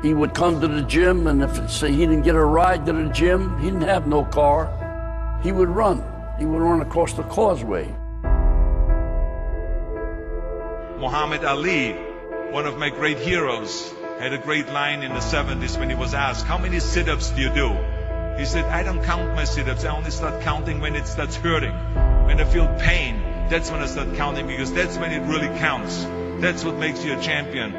He would come to the gym, and if say he didn't get a ride to the gym, he didn't have no car, he would run. He would run across the causeway. Muhammad Ali, one of my great heroes, had a great line in the 70s when he was asked, how many sit-ups do you do? He said, I don't count my sit-ups. I only start counting when it starts hurting. When I feel pain, that's when I start counting, because that's when it really counts. That's what makes you a champion.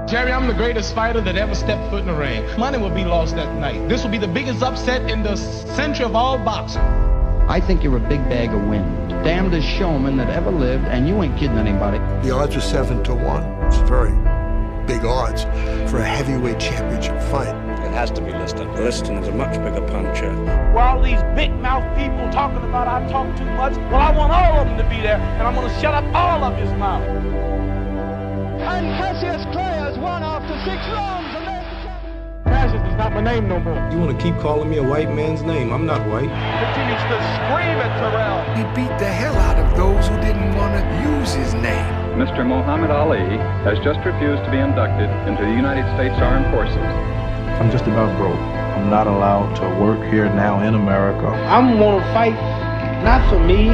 Jerry, I'm the greatest fighter that ever stepped foot in the ring. Money will be lost that night. This will be the biggest upset in the century of all boxing. I think you're a big bag of wind. Damnedest showman that ever lived, and you ain't kidding anybody. The odds are 7-1. It's very big odds for a heavyweight championship fight. It has to be Liston. Liston is a much bigger puncher. While these big-mouth people talking about I talk too much, well, I want all of them to be there, and I'm going to shut up all of his mouth. And Cassius Clay has won after 6 rounds. Cassius is not my name no more. You want to keep calling me a white man's name? I'm not white. Continues to scream at Terrell. He beat the hell out of those who didn't want to use his name. Mr. Muhammad Ali has just refused to be inducted into the United States Armed Forces. I'm just about broke. I'm not allowed to work here now in America. I'm gonna fight, not for me,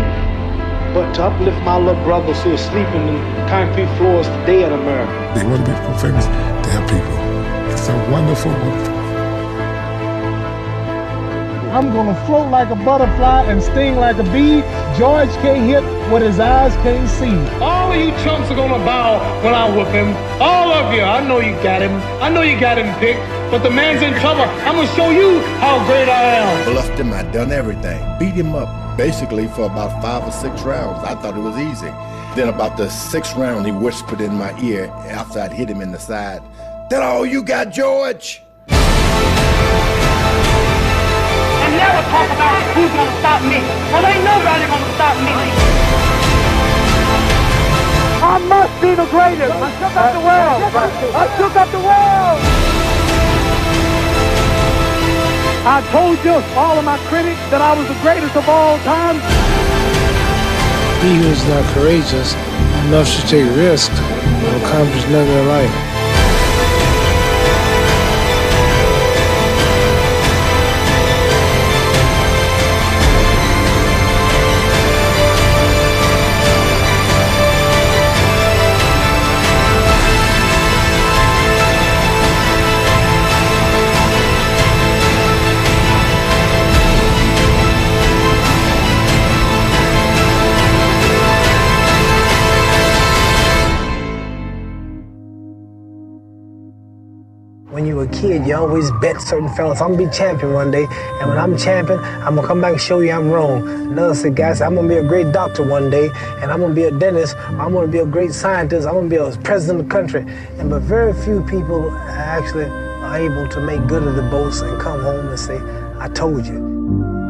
but to uplift my little brothers who are sleeping in concrete floors today in America. They want to become famous. They have people. It's a wonderful, wonderful. I'm gonna float like a butterfly and sting like a bee. George can't hit what his eyes can't see. All of you chumps are gonna bow when I whip him. All of you. I know you got him. I know you got him picked. But the man's in trouble. I'm gonna show you how great I am. Bluffed him. I done everything. Beat him up basically for about 5 or 6 rounds. I thought it was easy. Then about the 6th round, he whispered in my ear after I'd hit him in the side, "That all you got, George?" And never talk about who's gonna stop me. Well, ain't nobody gonna stop me. I must be the greatest. I took up the world. I took up the world. I told you, all of my critics, that I was the greatest of all time. He who is not courageous enough to take risks will accomplish nothing in life. When you were a kid, you always bet certain fellas, I'm gonna be champion one day, and when I'm champion, I'm gonna come back and show you I'm wrong. Another said, guys, I'm gonna be a great doctor one day, and I'm gonna be a dentist, I'm gonna be a great scientist, I'm gonna be a president of the country. But very few people actually are able to make good of the boast and come home and say, I told you.